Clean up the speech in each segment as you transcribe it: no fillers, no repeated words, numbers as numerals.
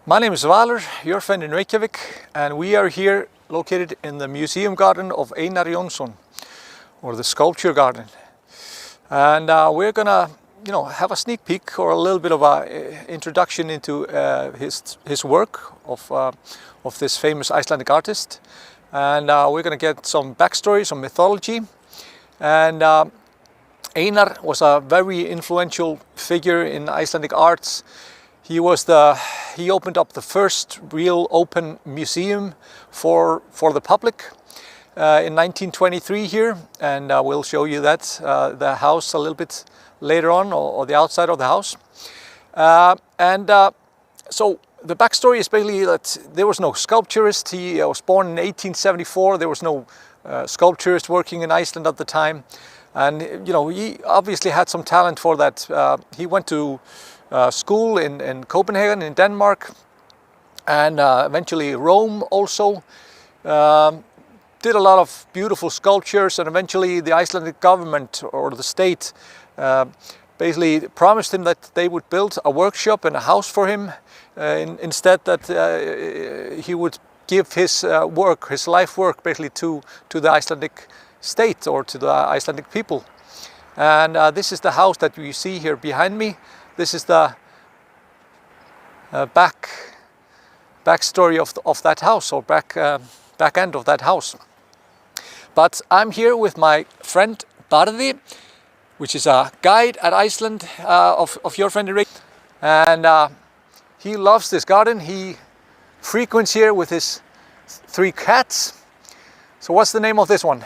My name is Valur, your friend in Reykjavik, and we are here located in the museum garden of Einar Jonsson, or the sculpture garden. And we're gonna, have a sneak peek or a little bit of a introduction into his work of this famous Icelandic artist. And we're gonna get some backstory, some mythology. And Einar was a very influential figure in Icelandic arts. He opened up the first real open museum for the public in 1923 here, and we'll show you that the house a little bit later on, or the outside of the house. So the backstory is basically that there was no sculpturist. He was born in 1874. There was no sculpturist working in Iceland at the time, and he obviously had some talent for that. He went to school in Copenhagen in Denmark, and eventually Rome also. Did a lot of beautiful sculptures, and eventually the Icelandic government or the state basically promised him that they would build a workshop and a house for him, instead that he would give his life work basically to the Icelandic state or to the Icelandic people. And this is the house that you see here behind me. This is the backstory of that house, or back end of that house. But I'm here with my friend Barði, which is a guide at Iceland of your friend Reykjavik, and he loves this garden. He frequents here with his 3 cats. So what's the name of this one?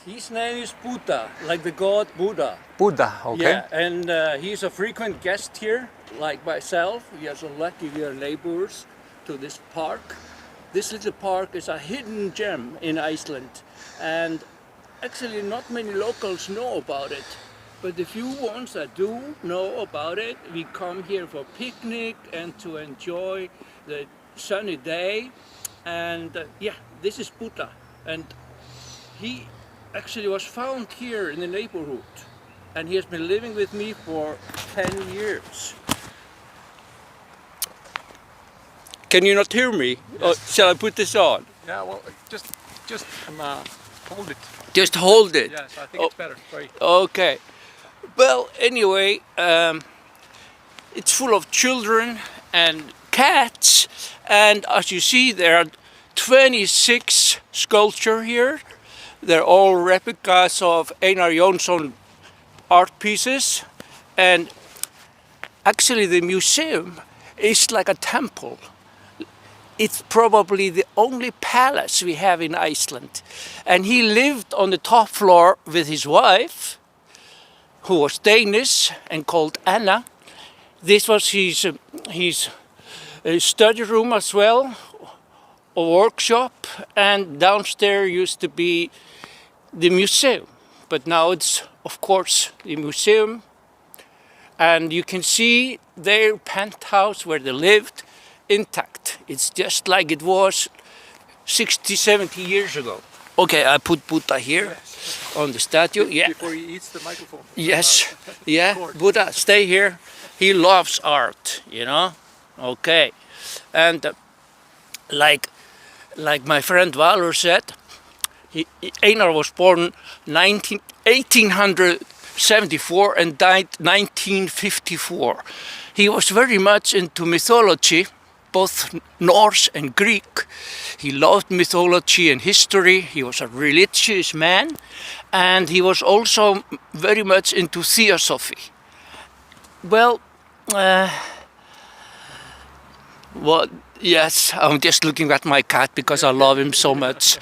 His name is Buddha, like the god Buddha. Buddha, okay. Yeah, and he's a frequent guest here, like myself. We are so lucky we are neighbors to this park. This little park is a hidden gem in Iceland, and actually not many locals know about it. But the few ones that do know about it, we come here for picnic and to enjoy the sunny day. And this is Buddha, and he actually was found here in the neighborhood, and he has been living with me for 10 years. Can you not hear me? Yes. Or shall I put this on? Yeah, well, just hold it. Just hold it? Yes, I think it's better. Sorry. Okay. Well, anyway, it's full of children and cats, and as you see, there are 26 sculptures here. They're all replicas of Einar Jonsson art pieces, and actually the museum is like a temple. It's probably the only palace we have in Iceland. And he lived on the top floor with his wife, who was Danish and called Anna. This was his study room as well, a workshop, and downstairs used to be the museum. But now it's, of course, the museum. And you can see their penthouse where they lived intact. It's just like it was 60, 70 years ago. Okay, I put Buddha here on the statue. Yeah. Before he eats the microphone. Yes. Yeah. Buddha, stay here. He loves art, Okay. And like my friend Valur said, Einar was born 1874 and died 1954. He was very much into mythology, both Norse and Greek. He loved mythology and history. He was a religious man, and he was also very much into theosophy. Well, yes, I'm just looking at my cat because I love him so much.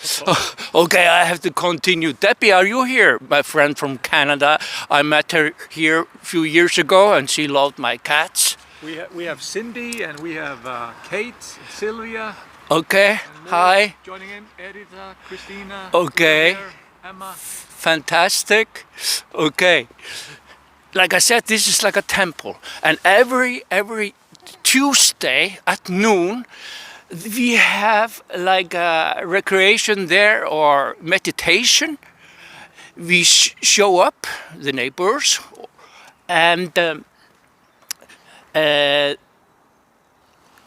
Okay, I have to continue. Debbie, are you here? My friend from Canada. I met her here a few years ago, and she loved my cats. We have Cindy, and we have Kate, Sylvia. Okay, hi. Joining in, Edita, Christina. Okay. Emma. Fantastic. Okay. Like I said, this is like a temple, and every Tuesday at noon we have like a recreation there or meditation. We show up, the neighbors, and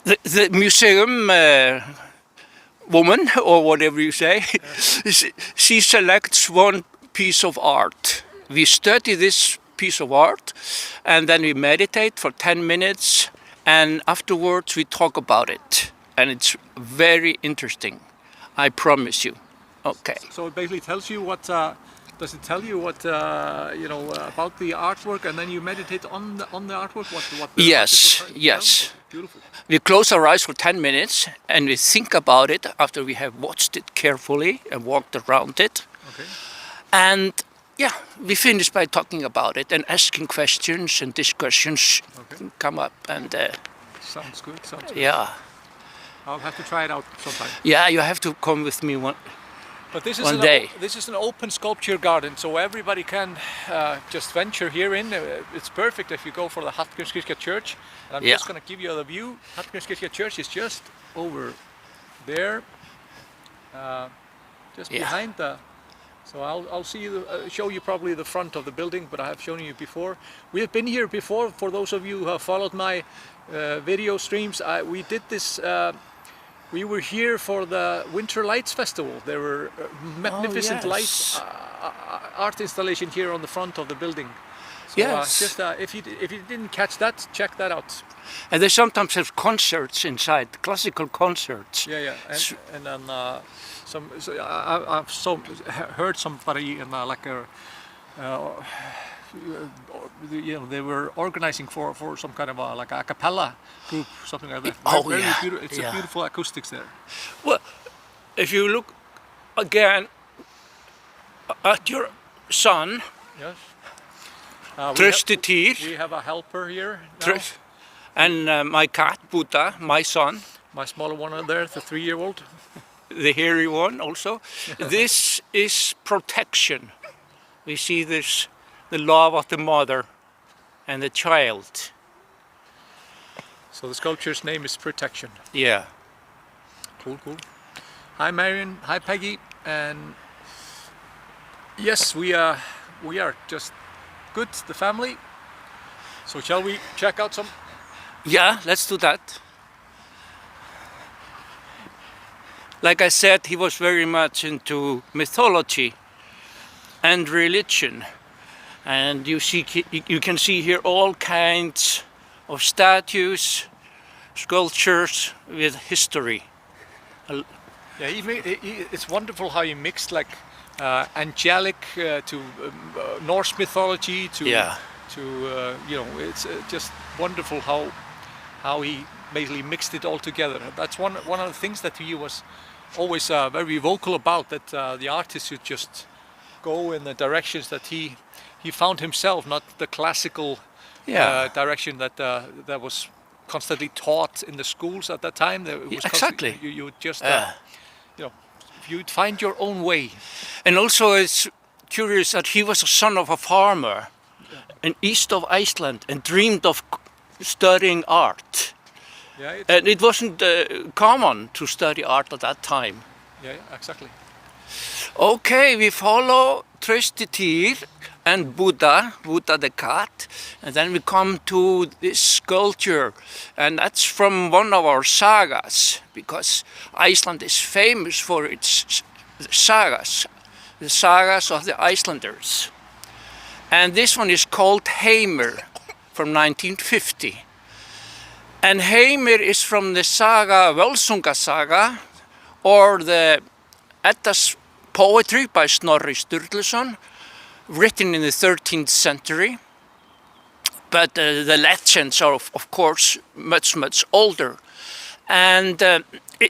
the museum woman, or whatever you say, she selects one piece of art. We study this piece of art, and then we meditate for 10 minutes, and afterwards we talk about it. And it's very interesting, I promise you. Okay. So it basically tells you what. Does it tell you what about the artwork, and then you meditate on the artwork? What the Yes, artist is yes. Beautiful. We close our eyes for 10 minutes and we think about it after we have watched it carefully and walked around it. Okay. And yeah, we finish by talking about it and asking questions, and discussions come up. And Sounds good. Sounds good. yeah, I'll have to try it out sometime. yeah, you have to come with me one. But this is One day. This is an open sculpture garden, so everybody can just venture here in. It's perfect if you go for the Hallgrímskirkja church. And I'm just going to give you the view. Hallgrímskirkja church is just over there, just behind the. So I'll see you, show you probably the front of the building, but I have shown you before. We have been here before. For those of you who have followed my video streams, we did this. We were here for the Winter Lights Festival. There were magnificent lights, art installation here on the front of the building. So, Yes. if you didn't catch that, check that out. And they sometimes have concerts inside, classical concerts. Yeah, and then I've heard somebody in like a. They were organizing for some kind of like a cappella group, something like that. Very beautiful. It's a beautiful acoustics there. Well, if you look again at your son, Yes. Trösti We have a helper here now. and my cat Buddha, my son, My smaller one there, the 3-year-old. the hairy one also. This is protection. We see this, the love of the mother and the child. So the sculpture's name is Protection. Yeah. Cool. Hi Marion, hi Peggy, and yes, we are just good, the family. So shall we check out some? Yeah, let's do that. Like I said, he was very much into mythology and religion. And you can see here all kinds of statues, sculptures with history. Yeah, it's wonderful how he mixed like angelic to Norse mythology to it's just wonderful how he basically mixed it all together. That's one of the things that he was always very vocal about, that the artist should just go in the directions that he found himself, not the classical direction that was constantly taught in the schools at that time. Exactly. You would just you'd find your own way. And also it's curious that he was a son of a farmer in east of Iceland and dreamed of studying art. Yeah, and it wasn't common to study art at that time. Yeah, exactly. Okay, we follow Trösti and Buddha the cat, and then we come to this sculpture, and that's from one of our sagas, because Iceland is famous for its sagas, the sagas of the Icelanders. And this one is called Heimir from 1950. And Heimir is from the saga, Völsunga saga, or the Edda's poetry by Snorri Sturluson, written in the 13th century. But the legends are, of course, much, much older. And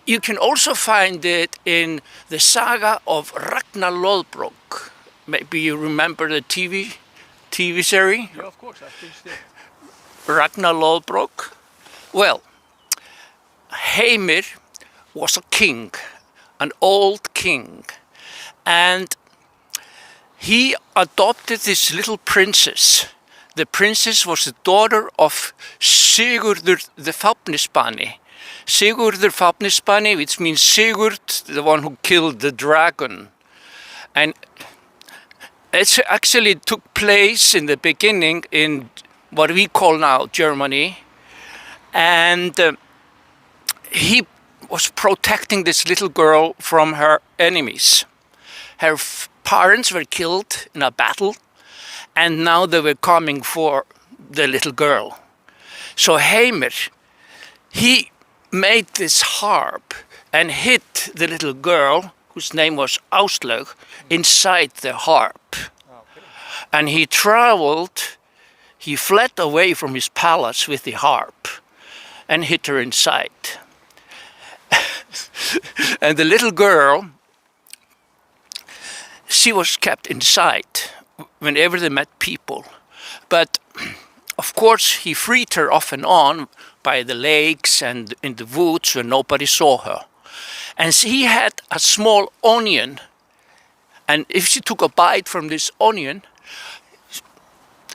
you can also find it in the saga of Ragnar Lodbrok. Maybe you remember the TV series? Yeah, of course, I think so. Ragnar Lodbrok. Well, Heimir was a king, an old king, and he adopted this little princess. The princess was the daughter of Sigurður the Fáfnisbani. Sigurður Fáfnisbani, which means Sigurd, the one who killed the dragon. And it actually took place in the beginning in what we call now Germany. And he was protecting this little girl from her enemies. Her parents were killed in a battle, and now they were coming for the little girl. So Heimir, he made this harp and hit the little girl, whose name was Áslaug, inside the harp. And he fled away from his palace with the harp and hit her inside. And the little girl, she was kept inside whenever they met people. But of course, he freed her off and on by the lakes and in the woods where nobody saw her. And he had a small onion, and if she took a bite from this onion,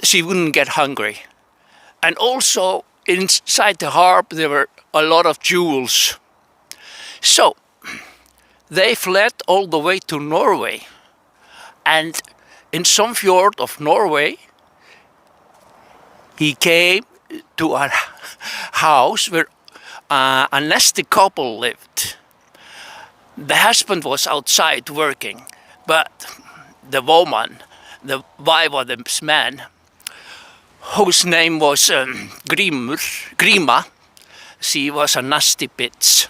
she wouldn't get hungry. And also inside the harp there were a lot of jewels. So they fled all the way to Norway, and in some fjord of Norway he came to a house where a nasty couple lived. The husband was outside working, but the woman, the wife of this man, whose name was Grima, she was a nasty bitch.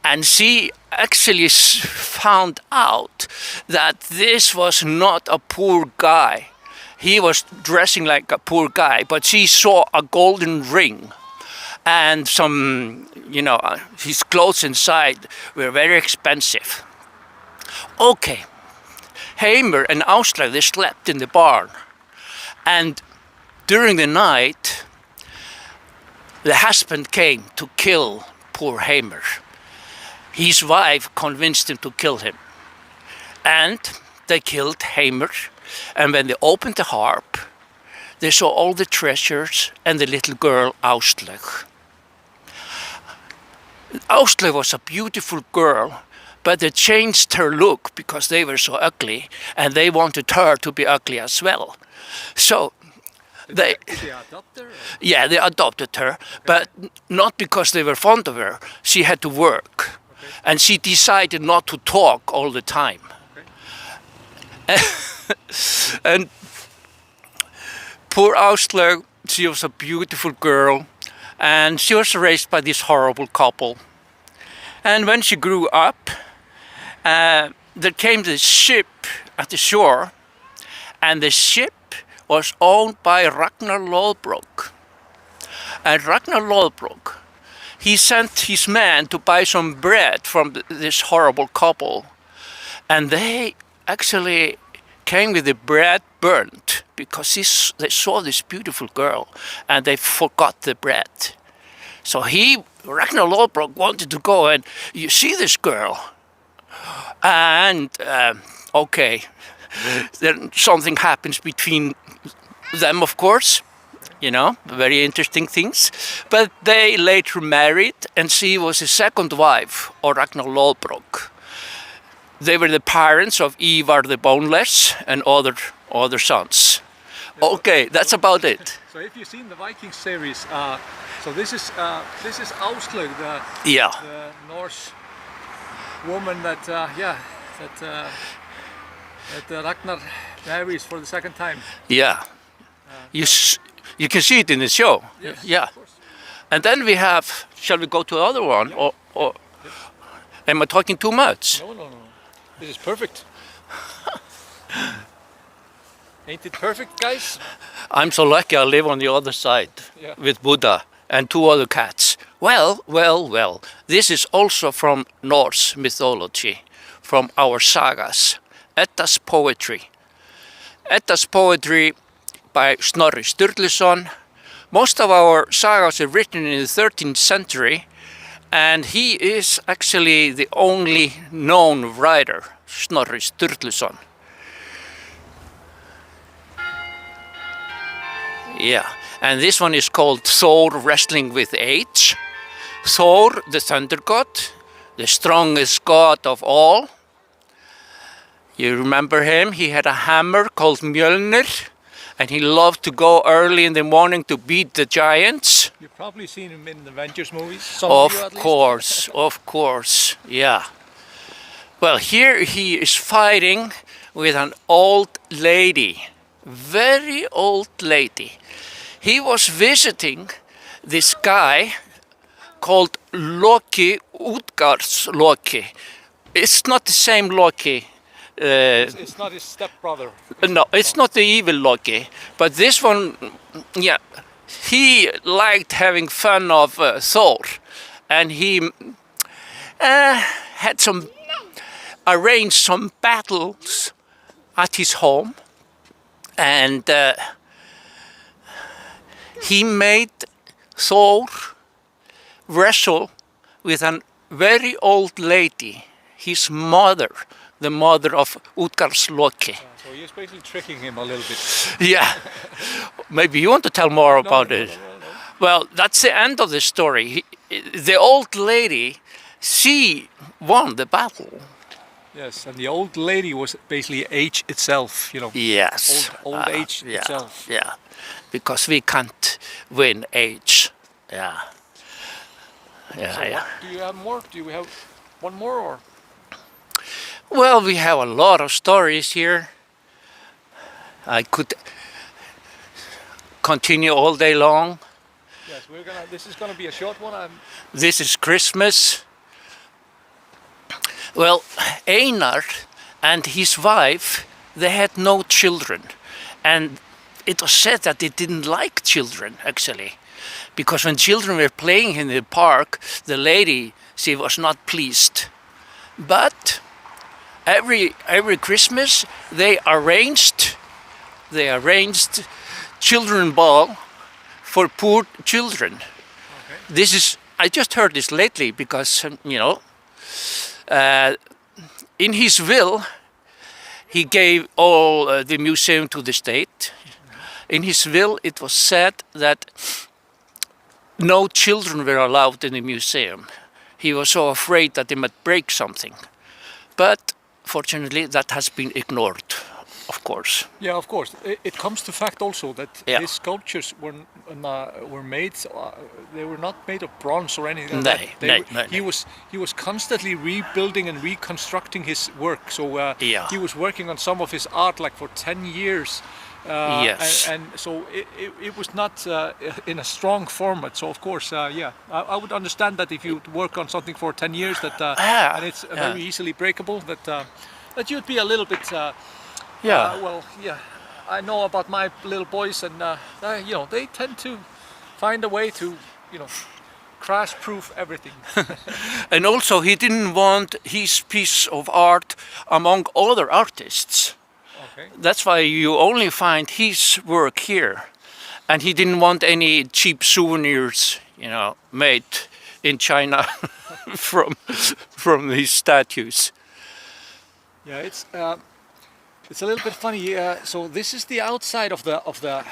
And she actually found out that this was not a poor guy. He was dressing like a poor guy, but she saw a golden ring and some, his clothes inside were very expensive. Okay, Heimir and Áslaug, they slept in the barn. And during the night, the husband came to kill poor Heimir. His wife convinced him to kill him. And they killed Heimir. And when they opened the harp, they saw all the treasures and the little girl Áslaug. Áslaug was a beautiful girl, but they changed her look because they were so ugly, and they wanted her to be ugly as well. So Did they adopt her? yeah, they adopted her, but not because they were fond of her. She had to work, and she decided not to talk all the time. And poor Áslaug, she was a beautiful girl, and she was raised by this horrible couple. And when she grew up, there came this ship at the shore, and the ship was owned by Ragnar Lodbrok. And Ragnar Lodbrok, he sent his men to buy some bread from this horrible couple, and they actually came with the bread burnt because they saw this beautiful girl and they forgot the bread. So Ragnar Lodbrok, wanted to go and you see this girl. And okay, then something happens between them, of course, very interesting things. But they later married, and she was his second wife, or Ragnar Lodbrok. They were the parents of Ivar the Boneless and other sons. Okay, that's about it. So if you've seen the Viking series, so this is Áslaug, the Norse woman that Ragnar marries for the second time. Yeah, you can see it in the show. Yes, Yeah, of course. and then we have. Shall we go to the other one, or am I talking too much? No. This is perfect. Ain't it perfect, guys? I'm so lucky I live on the other side with Buddha and two other cats. Well. This is also from Norse mythology, from our sagas. Edda's poetry. Edda's poetry by Snorri Sturluson. Most of our sagas are written in the 13th century, and he is actually the only known writer, Snorri Sturluson. Yeah, and this one is called Thor Wrestling with Age. Thor, the thunder god, the strongest god of all. You remember him? He had a hammer called Mjolnir, and he loved to go early in the morning to beat the giants. You've probably seen him in the Avengers movies. Some of you at Of least. course, of course, yeah. Well, here he is fighting with an old lady, very old lady. He was visiting this guy called Loki, Utgarðsloki. It's not the same Loki. It's not his stepbrother. No, it's not the evil Loki, but this one, yeah, he liked having fun of Thor, and he had arranged some battles at his home, and he made Thor wrestle with a very old lady, his mother, the mother of Utgarðsloki. So he's basically tricking him a little bit. Yeah, maybe you want to tell more about it. Well, that's the end of the story. The old lady, she won the battle. Yes, and the old lady was basically age itself, you know. Yes. Old age yeah, itself. Yeah, because we can't win age. Yeah. Yeah, So yeah. do you have more? Do we have one more or? Well, we have a lot of stories here. I could continue all day long. Yes, this is gonna be a short one. This is Christmas. Well, Einar and his wife, they had no children. And it was said that they didn't like children, actually. Because when children were playing in the park, the lady, she was not pleased. But every Christmas, they arranged children ball for poor children. Okay. This is, I just heard this lately because, in his will, he gave all the museum to the state. In his will, it was said that no children were allowed in the museum. He was so afraid that they might break something. But fortunately, that has been ignored, of course. Yeah, of course. It comes to fact also that Yeah. his sculptures were made. They were not made of bronze or anything. No, like that. no. He was constantly rebuilding and reconstructing his work. So Yeah. he was working on some of his art like for 10 years. Yes. And so it was not in a strong format. So of course, yeah, I would understand that if you work on something for 10 years, that and it's very easily breakable, that you'd be a little bit. Well, yeah, I know about my little boys, and they tend to find a way to, crash-proof everything. And also, he didn't want his piece of art among other artists. Okay. That's why you only find his work here. And he didn't want any cheap souvenirs, made in China from his statues. Yeah, it's a little bit funny. So this is the outside of the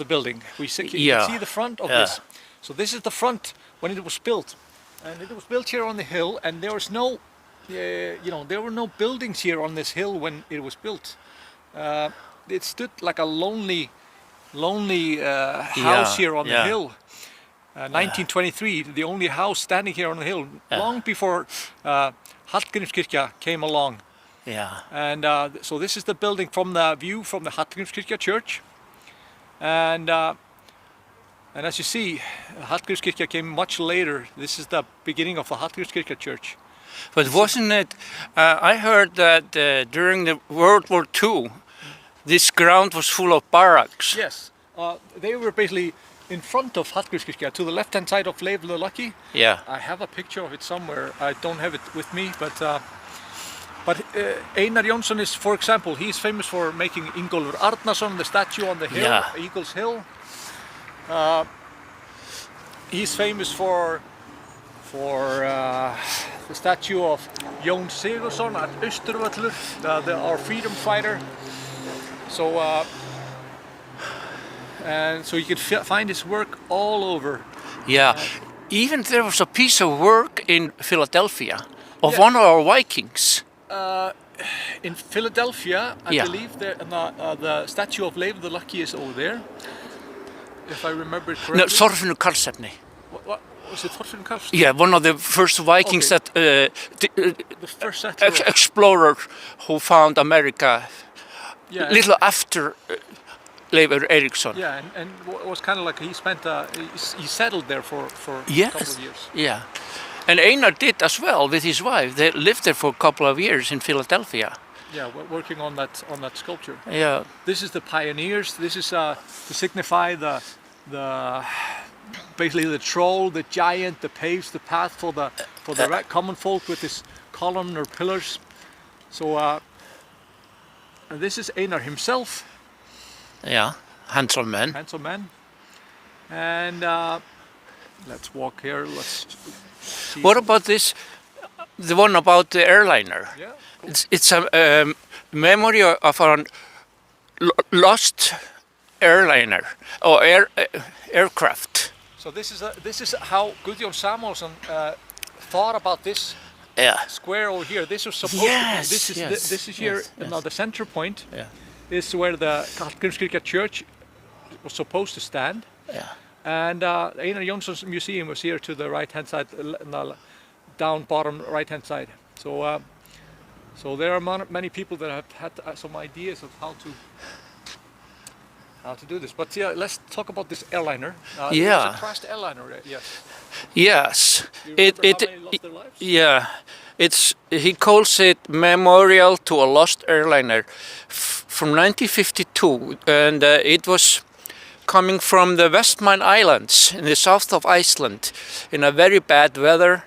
building. You can see the front of this. So this is the front when it was built, and it was built here on the hill. And there was no, there were no buildings here on this hill when it was built. It stood like a lonely house here on the hill. 1923, the only house standing here on the hill, long before Hallgrímskirkja came along. Yeah. And so this is the building from the view from the Hallgrímskirkja church. And as you see, Hallgrímskirkja came much later. This is the beginning of the Hallgrímskirkja church. But wasn't it, I heard that during the World War II, this ground was full of barracks. Yes, they were basically in front of Hallgrímskirkja, to the left-hand side of Leif the Lucky. Yeah. I have a picture of it somewhere. I don't have it with me, but Einar Jonsson is, for example, he's famous for making Ingólfur Arnarson, the statue on the hill, Eagle's Hill. He's famous for the statue of Jón Sigurðsson at Austurvöllur, our freedom fighter. So, and so you can find his work all over. Yeah, even there was a piece of work in Philadelphia of one of our Vikings. in Philadelphia, I Yeah. believe the statue of Leif the Lucky is over there, if I remember it No, correctly. Thorfinnur Karlsefni. What was it, Thorfinn Karlsson? Yeah, one of the first Vikings Okay. that The first settler. explorer who found America Yeah, little after Leif Erikson. yeah, and it was kind of like he spent he settled there for a Yes. couple of years. Yeah. And Einar did as well with his wife. They lived there for a couple of years in Philadelphia. Yeah, working on that sculpture. Yeah. This is the pioneers. This is to signify the basically the troll, the giant, that paves the path for the common folk with this column or pillars. So and this is Einar himself, Yeah. Handsome man. handsome man. And let's walk here. Let's see. What about this? The one about the airliner. Yeah. Cool. It's a memory of a lost airliner or aircraft. So this is how Guðjón Samúelsson thought about this Yeah. square over here. This was supposed Yes, to be. This is yes, this is here. yes, Now the center point Yeah. is where the Hallgrímskirkja church was supposed to stand. Yeah. And Einar Jonsson's museum was here to the right hand side, down bottom right hand side. So so there are many people that have had some ideas of how to do this. But yeah, let's talk about this airliner. Yeah. It was a crashed airliner. Yes. Yes. Do you remember how many lost their lives? Yeah. He calls it memorial to a lost airliner from 1952, and it was coming from the Westman Islands in the south of Iceland in a very bad weather,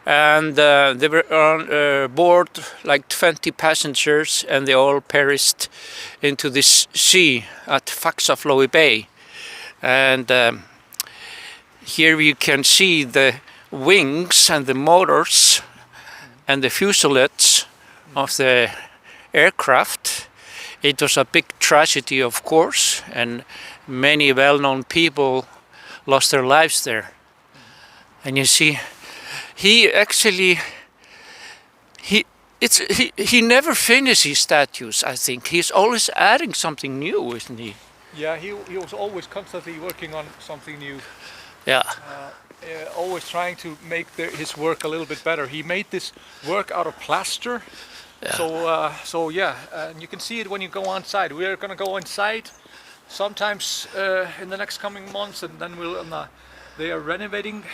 and they were on board like 20 passengers, and they all perished into this sea at Faxaflói Bay. And here you can see the wings and the motors and the fuselage of the aircraft. It was a big tragedy, of course, and many well-known people lost their lives there. And you see, he actually he never finishes his statues. I think he's always adding something new, isn't he? Yeah, he was always constantly working on something new. Yeah. Always trying to make his work a little bit better. He made this work out of plaster. Yeah. So yeah, and you can see it when you go on site. We are going to go inside sometimes in the next coming months, and then they are renovating,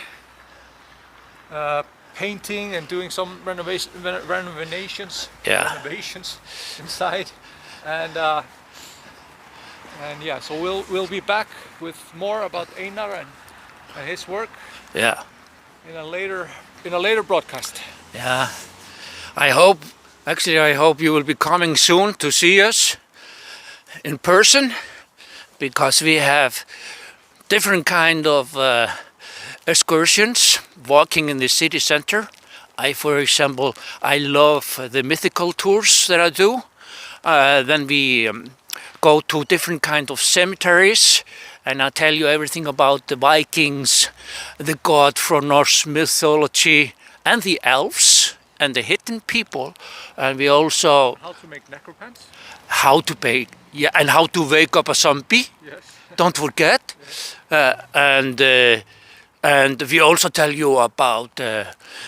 painting, and doing some renovations inside, and yeah. So we'll be back with more about Einar and his work. Yeah. In a later broadcast. Yeah. I hope you will be coming soon to see us in person, because we have different kind of excursions, walking in the city center. For example, I love the mythical tours that I do. Then we go to different kind of cemeteries, and I'll tell you everything about the Vikings, the god from Norse mythology, and the elves, and the hidden people. And we also How to make necropants? and how to wake up a zombie. Yes. Don't forget. And we also tell you about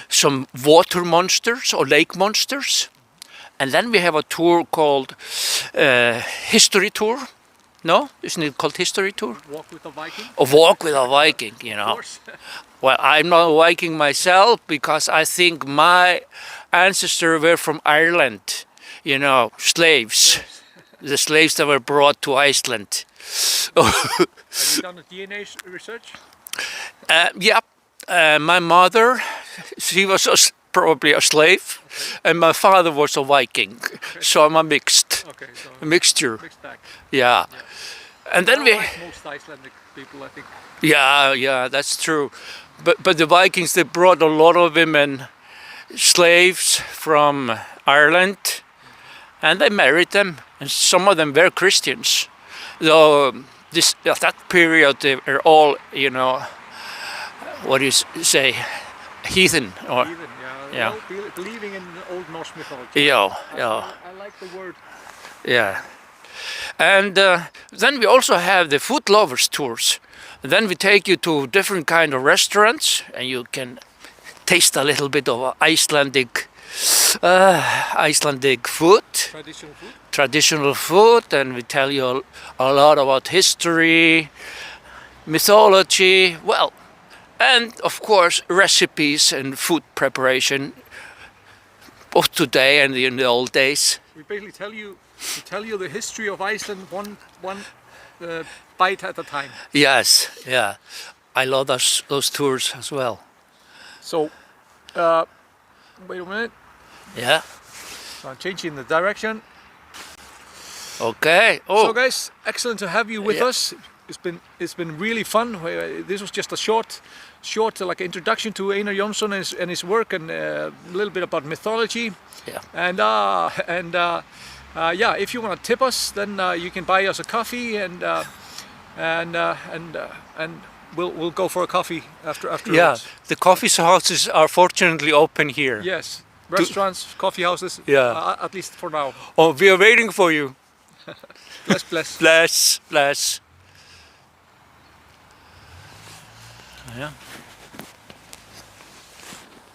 some water monsters or lake monsters. And then we have a tour called History Tour. No? Isn't it called History Tour? Walk with a Viking? A walk with a Viking, you Of know. course. Well, I'm not a Viking myself, because I think my ancestors were from Ireland, you know, slaves. The slaves that were brought to Iceland. Have you done a DNA research? Yeah, my mother, she was probably a slave, and my father was a Viking, so I'm a mixed mixture. Mixed bag. Yeah, and then we. Like most Icelandic people, I think. Yeah, that's true. But the Vikings, they brought a lot of women, slaves from Ireland, and they married them, and some of them were Christians. Though at that period they were all, you know, what do you say, heathen or Even, yeah, Yeah. Believing in old Norse mythology. Yeah, yeah, I like the word. yeah. And then we also have the food lovers tours. Then we take you to different kind of restaurants, and you can taste a little bit of Icelandic food, Traditional food. and we tell you a lot about history, mythology, well, and of course recipes and food preparation, both today and in the old days. We basically tell you the history of Iceland one bite at a time. Yes, yeah, I love those tours as well. So, wait a minute. Yeah. So I'm changing the direction. Okay. So guys, excellent to have you with Yeah. us. It's been really fun. This was just a short like introduction to Einar Jonsson and his work, and a little bit about mythology. Yeah. And yeah, if you want to tip us, then you can buy us a coffee, and we'll go for a coffee afterwards. Yeah, the coffee houses are fortunately open here. Yes, restaurants, coffee houses. Yeah. At least for now. Oh, we are waiting for you. Bless. Bless. Yeah.